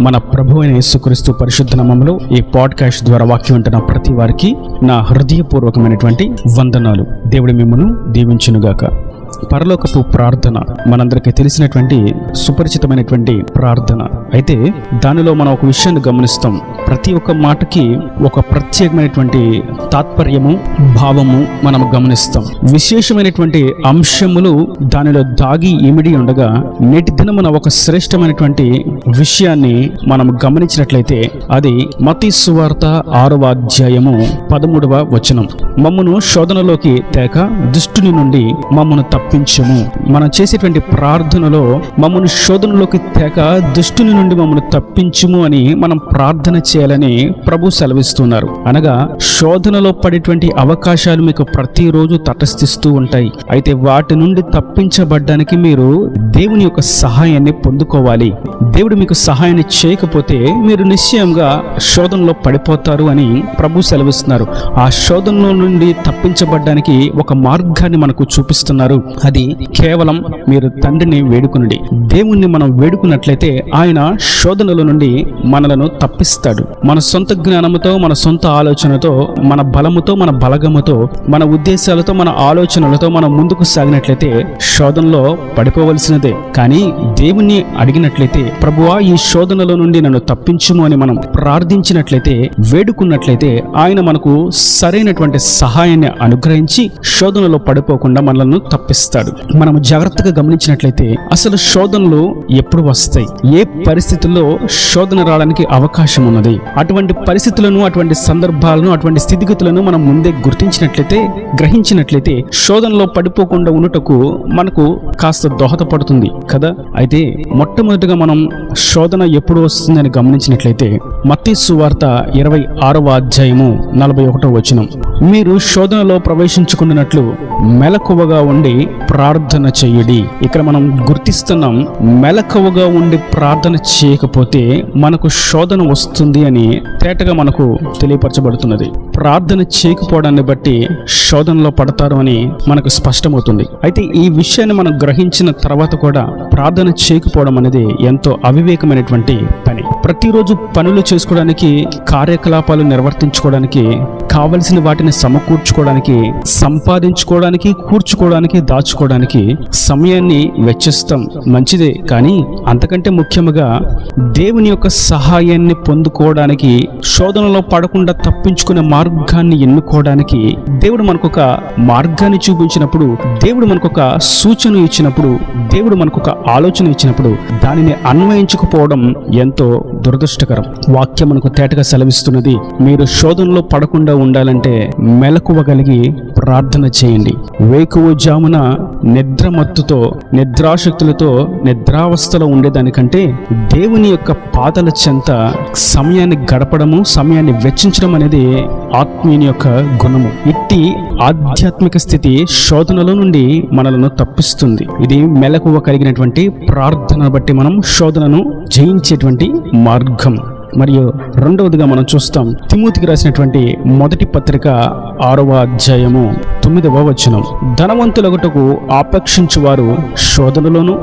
మన ప్రభువైన యేసుక్రీస్తు పరిశుద్ధ నామములో ఈ పాడ్కాస్ట్ ద్వారా వాక్యం వింటున్న ప్రతి వారికి నా హృదయపూర్వకమైనటువంటి వందనాలు. దేవుడు మిమ్మల్ని దీవించునుగాక. పరలోకపు ప్రార్థన మనందరికీ తెలిసినటువంటి సుపరిచితమైనటువంటి ప్రార్థన. అయితే దానిలో మనం ఒక విషయాన్ని గమనిస్తాం. ప్రతి ఒక్క మాటకి ఒక ప్రత్యేకమైనటువంటి తాత్పర్యము, భావము మనం గమనిస్తాం. విశేషమైనటువంటి అంశములు దానిలో దాగి ఇమిడి ఉండగా నేటి దినమున ఒక శ్రేష్టమైనటువంటి విషయాన్ని మనం గమనించినట్లయితే అది మత్తయి సువార్త 6వ అధ్యాయము 13వ వచనం. మమ్మును శోధనలోకి తేక దుష్టుని నుండి మమ్మను తప్పించుము. మనం చేసేటువంటి ప్రార్థనలో మమ్మను శోధనలోకి తేక దుష్టుని నుండి మమ్మను తప్పించుము అని మనం ప్రార్థన చేయాలని ప్రభు సెలవిస్తున్నారు. అనగా శోధనలో పడేటువంటి అవకాశాలు మీకు ప్రతిరోజు తటస్థిస్తూ ఉంటాయి. అయితే వాటి నుండి తప్పించబడ్డానికి మీరు దేవుని యొక్క సహాయాన్ని పొందుకోవాలి. దేవుడు మీకు సహాయాన్ని చేయకపోతే మీరు నిశ్చయంగా శోధనలో పడిపోతారు అని ప్రభు సెలవిస్తున్నారు. ఆ శోధనలో నుండి తప్పించబడ్డానికి ఒక మార్గాన్ని మనకు చూపిస్తున్నారు. అది కేవలం మీరు తండ్రిని వేడుకునండి. దేవుణ్ణి మనం వేడుకున్నట్లయితే ఆయన శోధనల నుండి మనలను తప్పిస్తాడు. మన సొంత జ్ఞానముతో, మన సొంత ఆలోచనతో, మన బలముతో, మన బలగముతో, మన ఉద్దేశాలతో, మన ఆలోచనలతో మనం ముందుకు సాగినట్లయితే శోధనలో పడిపోవలసినదే. కానీ దేవుణ్ణి అడిగినట్లయితే, ప్రభువా ఈ శోధనల నుండి నన్ను తప్పించుము అని మనం ప్రార్థించినట్లయితే, వేడుకున్నట్లయితే ఆయన మనకు సరైనటువంటి సహాయాన్ని అనుగ్రహించి శోధనలో పడిపోకుండా మనల్ని తప్పిస్తాడు. మనం జాగ్రత్తగా గమనించినట్లయితే అసలు శోధనలు ఎప్పుడు వస్తాయి, ఏ పరిస్థితుల్లో శోధన రావడానికి అవకాశం ఉన్నది, అటువంటి పరిస్థితులను, అటువంటి సందర్భాలను, అటువంటి స్థితిగతులను మనం ముందే గుర్తించినట్లయితే, గ్రహించినట్లయితే శోధనలో పడిపోకుండా ఉండుటకు మనకు కాస్త దోహదపడుతుంది కదా. అయితే మొట్టమొదటిగా మనం శోధన ఎప్పుడు వస్తుందని గమనించినట్లయితే మత్తయి సువార్త 26వ అధ్యాయము 41వ వచనం. మీరు శోధనలో ప్రవేశించుకున్నట్లు మెలకువగా ఉండి ప్రార్థన చేయుడి. ఇక్కడ మనం గుర్తిస్తున్నాం, మెలకువగా ఉండి ప్రార్థన చేయకపోతే మనకు శోధన వస్తుంది అని తేటగా మనకు తెలియపరచబడుతున్నది. ప్రార్థన చేయకపోవడాన్ని బట్టి శోధనలో పడతారు అని మనకు స్పష్టమవుతుంది. అయితే ఈ విషయాన్ని మనం గ్రహించిన తర్వాత కూడా ప్రార్థన చేయకపోవడం అనేది ఎంతో అవివేకమైనటువంటి పని. ప్రతిరోజు పనులు చేసుకోవడానికి, కార్యకలాపాలు నిర్వర్తించుకోవడానికి, కావలసిన వాటిని సమకూర్చుకోవడానికి, సంపాదించుకోవడానికి, కూర్చుకోవడానికి, దాచుకోవడానికి సమయాన్ని వెచ్చిస్తాం, మంచిదే. కానీ అంతకంటే ముఖ్యంగా దేవుని యొక్క సహాయాన్ని పొందుకోవడానికి, శోధనలో పడకుండా తప్పించుకునే మార్గాన్ని ఎన్నుకోవడానికి దేవుడు మనకొక మార్గాన్ని చూపించినప్పుడు, దేవుడు మనకొక సూచన ఇచ్చినప్పుడు, దేవుడు మనకొక ఆలోచన ఇచ్చినప్పుడు దానిని అన్వయించకపోవడం ఎంతో దురదృష్టకరం. వాక్యం మనకు తేటగా సెలవిస్తున్నది, మీరు శోధనలో పడకుండా ఉండాలంటే మెలకువగలిగి ప్రార్థన చేయండి. వేకువజామున నిద్రమత్తుతో, నిద్రాశక్తులతో, నిద్రావస్థలో ఉండేదానికంటే దేవుని యొక్క పాదల చెంత సమయాన్ని గడపడము, సమయాన్ని వెచ్చించడం అనేది ఆత్మీయుని యొక్క గుణము. ఇట్టి ఆధ్యాత్మిక స్థితి శోధనల నుండి మనలను తప్పిస్తుంది. ఇది మెలకువ కలిగినటువంటి ప్రార్థన బట్టి మనం శోధనను జయించేటువంటి మార్గం. మరియు రెండవదిగా మనం చూస్తాం, తిమోతికి రాసినటువంటి మొదటి పత్రిక 6వ అధ్యాయము 9వ వచనం. ధనవంతులగుటకు ఆపేక్షించు వారు శోధనలోను,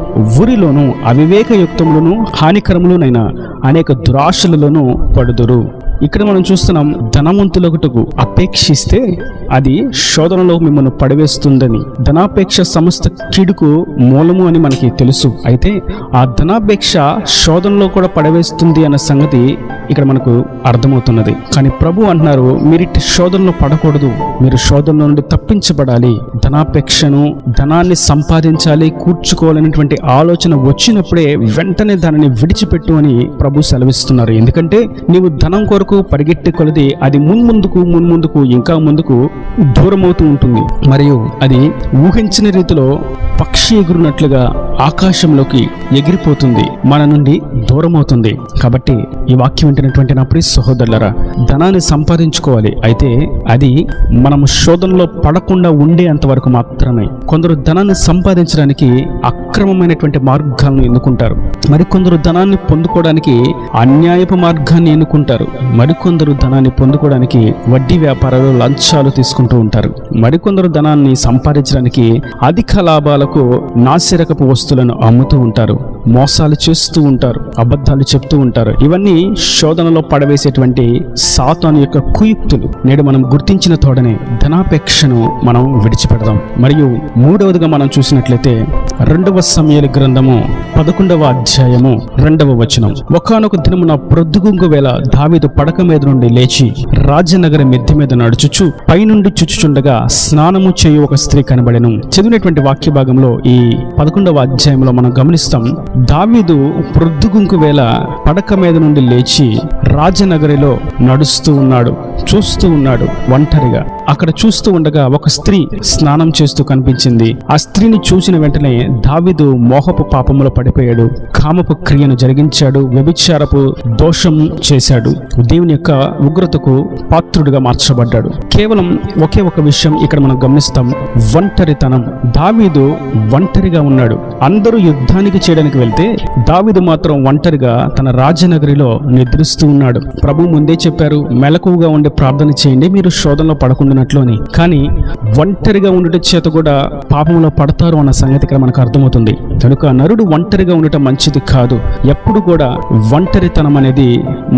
ఉరిలోను, అవివేకయుక్తములను, హానికరములునైన అనేక దురాశలలోనూ పడుదురు. ఇక్కడ మనం చూస్తున్నాం, ధనవంతులగుటకు అపేక్షిస్తే అది శోధనలో మిమ్మల్ని పడివేస్తుందని. ధనాపేక్ష సమస్త కీడుకు మూలము అని మనకి తెలుసు. అయితే ఆ ధనాపేక్ష శోధనలో కూడా పడవేస్తుంది అన్న సంగతి ఇక్కడ మనకు అర్థమవుతున్నది. కానీ ప్రభు అంటున్నారు, మీరు శోధనలో పడకూడదు, మీరు శోధనలో నుండి తప్పించబడాలి. ధనాపేక్షను, ధనాన్ని సంపాదించాలి, కూర్చుకోవాలనేటువంటి ఆలోచన వచ్చినప్పుడే వెంటనే దానిని విడిచిపెట్టు అని ప్రభు సెలవిస్తున్నారు. ఎందుకంటే నీవు ధనం కొరకు పరిగెట్టే కొలది అది మున్ముందుకు ఇంకా ముందుకు దూరమవుతూ ఉంటుంది. మరియు అది ఊహించిన రీతిలో పక్షి ఎగురునట్లుగా ఆకాశంలోకి ఎగిరిపోతుంది, మన నుండి దూరమవుతుంది. కాబట్టి ఈ వాక్యం వింటున్నటువంటి నా ప్రియ సహోదరులారా, ధనాన్ని సంపాదించుకోవాలి. అయితే అది మనము శోధనలో పడకుండా ఉండే అంతవరకు మాత్రమే. కొందరు ధనాన్ని సంపాదించడానికి అక్రమమైనటువంటి మార్గాలను ఎన్నుకుంటారు, మరికొందరు ధనాన్ని పొందుకోవడానికి అన్యాయపు మార్గాన్ని ఎన్నుకుంటారు, మరికొందరు ధనాన్ని పొందుకోవడానికి వడ్డీ వ్యాపారాలు, లంచాలు తీసుకుంటూ ఉంటారు, మరికొందరు ధనాన్ని సంపాదించడానికి అధిక లాభాలకు నాసిరకపు వస్తువులను అమ్ముతూ ఉంటారు. మోసాలు చేస్తూ ఉంటారు, అబద్ధాలు చెప్తూ ఉంటారు. ఇవన్నీ శోధనలో పడవేసేటువంటి సాతాను యొక్క కుయుక్తులు. నేడు మనం గుర్తించిన తోడనే ధనాపేక్షను మనం విడిచిపెడదాం. మరియు మూడవదిగా మనం చూసినట్లయితే 2వ సమూయేలు గ్రంథము 11వ అధ్యాయము 2వ వచనం. ఒకానొక దినమున ప్రొద్దుగుంకు వేళ దావీదు పడక మీద నుండి లేచి రాజనగరి మిద్దె మీద నడుచుచు పైనుండి చుచుచుండగా స్నానము చేయు ఒక స్త్రీ కనబడెను. చదివినటువంటి వాక్య భాగంలో ఈ 11వ అధ్యాయంలో మనం గమనిస్తాం, దావీదు ప్రొద్దుగుంకు వేళ పడక మీద నుండి లేచి రాజనగరిలో నడుస్తూ ఉన్నాడు, చూస్తూ ఉన్నాడు ఒంటరిగా. అక్కడ చూస్తూ ఉండగా ఒక స్త్రీ స్నానం చేస్తూ కనిపించింది. ఆ స్త్రీని చూసిన వెంటనే దావీదు మోహపు పాపములో పడిపోయాడు, కామపు క్రియను జరిగించాడు, వ్యభిచారపు దోషం చేశాడు, దేవుని యొక్క ఉగ్రతకు పాత్రుడిగా మార్చబడ్డాడు. కేవలం ఒకే ఒక విషయం ఇక్కడ మనం గమనిస్తాం, ఒంటరితనం. దావీదు ఒంటరిగా ఉన్నాడు. అందరూ యుద్ధానికి చేయడానికి వెళ్తే దావీదు మాత్రం ఒంటరిగా తన రాజనగరిలో నిద్రిస్తూ ఉన్నాడు. ప్రభు ముందే చెప్పారు, మెలకువగా ఉండే ప్రార్థన చేయండి, మీరు శోధనలో పడకుండానట్లు అని. కానీ ఒంటరిగా ఉండటం చేత కూడా పాపంలో పడతారు అన్న సంగతి ఇక్కడ మనకు అర్థమవుతుంది. కనుక నరుడు ఒంటరిగా ఉండటం మంచిది కాదు. ఎప్పుడు కూడా ఒంటరితనం అనేది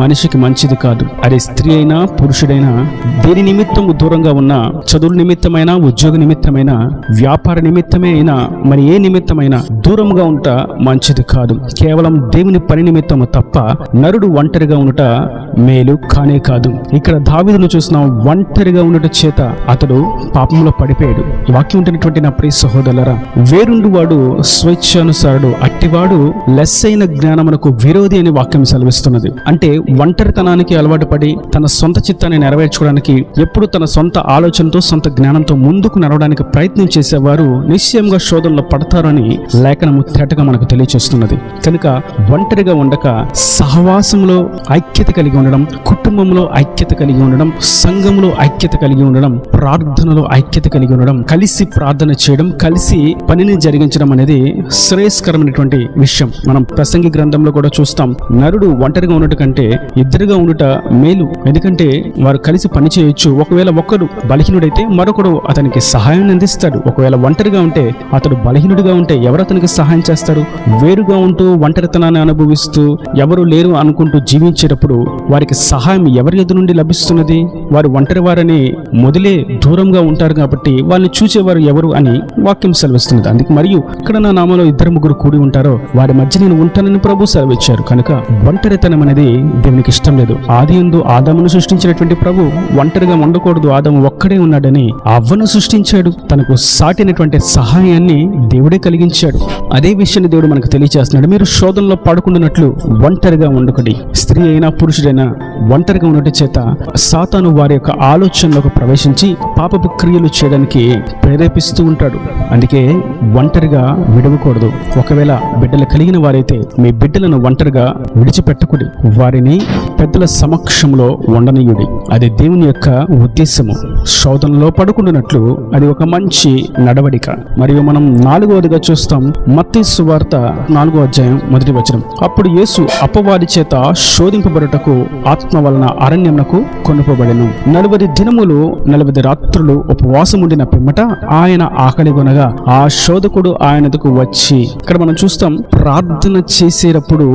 మనిషికి మంచిది కాదు. అదే స్త్రీ అయినా పురుషుడైనా, దేని నిమిత్తం దూరంగా ఉన్నా, చదువు నిమిత్తమైనా, ఉద్యోగ నిమిత్తమైనా, వ్యాపార నిమిత్తమే అయినా, మరి ఏ నిమిత్తమైనా దూరంగా ఉంట మంచిది కాదు. కేవలం దేవుని పని నిమిత్తము తప్ప నరుడు ఒంటరిగా ఉండుట మేలు కానే కాదు. ఇక్కడ దావీదును చూసిన ఒంటరిగా ఉండట చేత అతడు పాపంలో పడిపోయాడు. ఈ వాక్యం ఉంటున్నటువంటి నా ప్రియ సహోదరులారా, వేరుండు వాడు స్వేచ్ఛానుసారుడు, అట్టివాడు లెస్సైన జ్ఞానమునకు విరోధి అని వాక్యం సెలవిస్తున్నది. అంటే ఒంటరితనానికి అలవాటు పడి తన సొంత చిత్తాన్ని నెరవేర్చుకోవడానికి, ఎప్పుడు తన సొంత ఆలోచనతో సొంత జ్ఞానంతో ముందుకు నడవడానికి ప్రయత్నం చేసేవారు నిశ్చయంగా శోధనలో పడతారని లేఖనము తేటగా మనకు తెలియచేస్తున్నది. కనుక ఒంటరిగా ఉండక సహవాసంలో ఐక్యత కలిగి ఉండడం, కుటుంబంలో ఐక్యత కలిగి ఉండడం, సంఘంలో ఐక్యత కలిగి ఉండడం, ప్రార్థనలో ఐక్యత కలిగి ఉండడం, కలిసి ప్రార్థన చేయడం, కలిసి పనిని జరిగించడం అనేది శ్రేయస్కరమైనటువంటి విషయం. మనం ప్రసంగి గ్రంథంలో కూడా చూస్తాం, నరుడు ఒంటరిగా ఉండటం కంటే ఇద్దరుగా ఉండుట మేలు. ఎందుకంటే వారు కలిసి పని చేయొచ్చు. ఒకవేళ ఒక్కడు బలహీనుడైతే మరొకడు అతనికి సహాయాన్ని అందిస్తాడు. ఒకవేళ ఒంటరిగా ఉంటే, అతడు బలహీనుడిగా ఉంటే ఎవరు అతనికి సహాయం చేస్తారు? వేరుగా ఉంటూ ఒంటరితనాన్ని అనుభవిస్తూ ఎవరు లేరు అనుకుంటూ జీవించేటప్పుడు వారికి సహాయం ఎవరి ఎదురు నుండి లభిస్తున్నది? వారు ఒంటరి వారని మొదలే దూరంగా ఉంటారు కాబట్టి వాళ్ళని చూసేవారు ఎవరు అని వాక్యం సెలవిస్తున్నది. అందుకే మరియు ఇక్కడ నా నామలో 2-3 కూడి ఉంటారో వారి మధ్య నేను ఉంటానని ప్రభు సెలవిచ్చారు. కనుక ఒంటరితనం అనేది దేవునికి ఇష్టం లేదు. ఆదియందు ఆదామును సృష్టించినటువంటి ప్రభు ఒంటరిగా ఉండకూడదు, ఆదాము ఒక్కడే ఉన్నాడని అవ్వను సృష్టించాడు. తనకు సాటినటువంటి సహాయాన్ని దేవుడే కలిగించాడు. అదే విషయాన్ని దేవుడు మనకు తెలియజేస్తున్నాడు. మీరు శోధనలో పడుకున్నట్లు ఒంటరిగా ఉండకూడదు. స్త్రీ అయినా పురుషుడైనా ఒంటరిగా ఉండటం చేత సాతాను వారి యొక్క ఆలోచనలోకి ప్రవేశించి పాపపు క్రియలు చేయడానికి ప్రేరేపిస్తూ ఉంటాడు. అందుకే ఒంటరిగా విడవకూడదు. ఒకవేళ బిడ్డలు కలిగిన వారైతే మీ బిడ్డలను ఒంటరిగా విడిచిపెట్టకుడి, వారిని పెద్దల సమక్షంలో ఉండనీయుడి. అది దేవుని యొక్క ఉద్దేశము. శోధనలో పడుకుంటున్నట్లు అది ఒక మంచి నడవడిక. మరియు మనం 4వదిగా చూస్తాం, మత్తయి సువార్త 4వ అధ్యాయం 1వ వచనం. అప్పుడు యేసు అపవాది చేత శోధింపబడుటకు ఆత్మ వలన అరణ్యమునకు కొనుపబడెను. 40 దినములు 40 రాత్రులు ఉపవాసముండిన పిమ్మట ఆయన ఆకలిగొనగా ఆ శోధకుడు ఆయనకు వచ్చి. ఇక్కడ మనం చూస్తాం, ప్రార్థన చేసేటప్పుడు,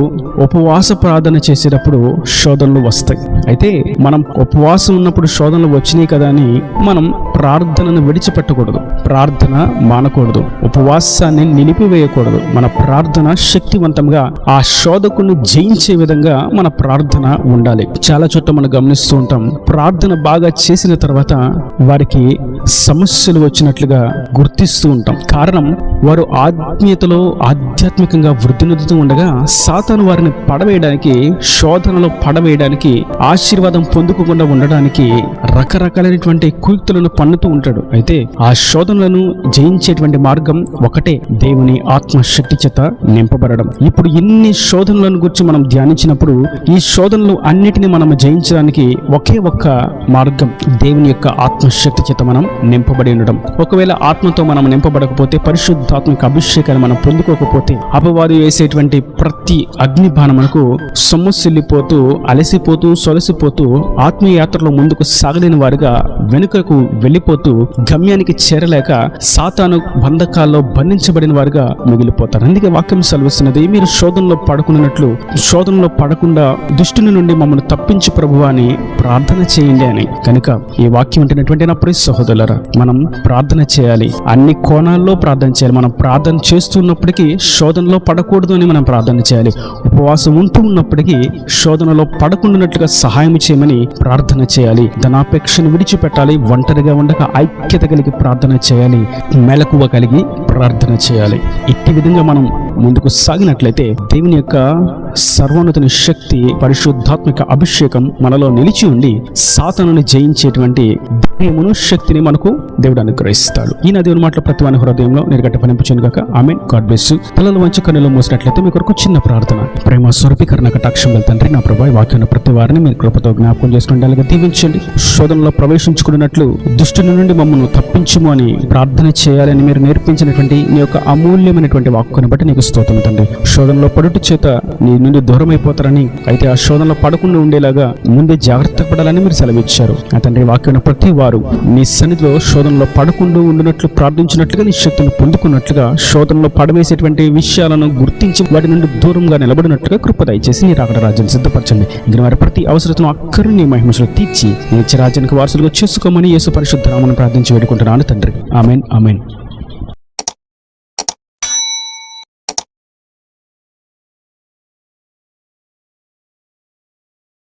ఉపవాస ప్రార్థన చేసేటప్పుడు శోధనలు వస్తాయి. అయితే మనం ఉపవాసం ఉన్నప్పుడు శోధనలు వచ్చినాయి కదా అని మనం ప్రార్థనను విడిచిపెట్టకూడదు, ప్రార్థన మానకూడదు, ఉపవాసాన్ని నిలిపివేయకూడదు. మన ప్రార్థన శక్తివంతంగా ఆ శోధకుని జయించే విధంగా మన ప్రార్థన ఉండాలి. చాలా చోట్ల మనం గమనిస్తూ ఉంటాం, ప్రార్థన బాగా చేసిన తర్వాత వారికి సమస్యలు వచ్చినట్లుగా గుర్తిస్తూ ఉంటాం. కారణం, వారు ఆత్మీయతలో ఆధ్యాత్మికంగా వృద్ధి నొందుతూ ఉండగా సాతాను వారిని పడవేయడానికి, శోధనలో పడవేయడానికి, ఆశీర్వాదం పొందుకోకుండా ఉండడానికి రకరకాలైనటువంటి కుయుక్తులను పన్నుతూ ఉంటాడు. అయితే ఆ శోధనలను జయించేటువంటి మార్గం ఒకటే, దేవుని ఆత్మశక్తి చేత నింపబడడం. ఇప్పుడు ఇన్ని శోధనలను గురించి మనం ధ్యానించినప్పుడు ఈ శోధనలు అన్నిటిని మనం జయించడానికి ఒకే ఒక్క మార్గం, దేవుని యొక్క ఆత్మశక్తి చేత మనం నింపబడి ఉండడం. ఒకవేళ ఆత్మతో మనం నింపబడకపోతే, పరిశుద్ధ పరిశుద్ధాత్మిక అభిషేకాన్ని మనం పొందుకోకపోతే అపవాది వేసేటువంటి ప్రతి అగ్ని బాణం మనకు సొమ్మసిల్లిపోతూ, అలసిపోతూ, సొలసిపోతూ, ఆత్మీయ యాత్రలో ముందుకు సాగలేని వారిగా వెనుకకు వెళ్ళిపోతూ, గమ్యానికి చేరలేక సాతాను బంధకాల్లో బంధించబడిన వారిగా మిగిలిపోతారు. అందుకే వాక్యం సెలవిస్తున్నది, మీరు శోధనలో పడకున్నట్లు, శోధనలో పడకుండా దుష్టుని నుండి మమ్మల్ని తప్పించు ప్రభువా అని ప్రార్థన చేయండి అని. కనుక ఈ వాక్యం వింటున్నటువంటి నా ప్రియ సహోదరులారా, మనం ప్రార్థన చేయాలి. అన్ని కోణాల్లో ప్రార్థన చేయాలి. మనం ప్రార్థన చేస్తున్నప్పటికీ శోధనలో పడకూడదు అని మనం ప్రార్థన చేయాలి. ఉపవాసం ఉంటూ ఉన్నప్పటికీ శోధనలో పడకుండానట్లుగా సహాయం చేయమని ప్రార్థన చేయాలి. ధనాపేక్షను విడిచిపెట్టాలి. ఒంటరిగా ఉండక ఐక్యత కలిగి ప్రార్థన చేయాలి. మెలకువ కలిగి ప్రార్థన చేయాలి. ఇట్టి విధంగా మనం ముందుకు సాగినట్లయితే దేవుని యొక్క సర్వోన్నతుని శక్తి, పరిశుద్ధాత్మిక అభిషేకం మనలో నిలిచి ఉండి సాతానుని జయించేటువంటి ధైర్యమును, శక్తిని మనకు దేవుడు అనుగ్రహిస్తాడు. ఈయన దేవుని మాటలు ప్రతి వాని హృదయంలో నిరగట్ట ఫలించును గాక. ఆమేన్. God bless you. తలలు వంచి కన్నులు మూసినట్లయితే మీ కొరకు చిన్న ప్రార్థన. ప్రేమ స్వరూపీకరణ కటాక్షం తండ్రి, నా ప్రభు ఈ వాక్యాన్ని ప్రతి వారిని మీరు కృపతో జ్ఞాపకం చేసుకుంటే దీవించండి. శోధనలో ప్రవేశించుకున్నట్లు దుష్టుని నుండి మమ్మల్ని తప్పించుము అని ప్రార్థన చేయాలని మీరు నేర్పించినటువంటి నీ యొక్క అమూల్యమైనటువంటి వాక్కుని బట్టి నీకు స్తోత్రం తండ్రి. శోధనలో పడుట చేత నీ నుండి దూరం అయిపోతారని, అయితే ఆ శోధనలో పడకుండా ఉండేలాగా ముందే జాగ్రత్త పడాలని మీరు సెలవిచ్చారు. ఆ తండ్రి వాక్యం ప్రతి వారు నీ సన్నిధిలో శోధనలో పడకుండా ఉండినట్లు ప్రార్థించినట్లుగా, నీ శక్తిని పొందుకున్నట్లుగా, శోధనలో పడవేసేటువంటి విషయాలను గుర్తించి వాటి నుండి దూరంగా నిలబడినట్లుగా కృప దయచేసి నీ రాకడ రాజ్యం సిద్ధపరచండి. ఇంక వారి ప్రతి అవసరతను అక్కరు నీ మహిమలో తీర్చి నీ రాజ్యానికి వారసులుగా చేసుకోమని యేసు పరిశుద్ధ నామమున ప్రార్థించి వేడుకుంటున్నాను తండ్రి. ఆమేన్. ఆమేన్.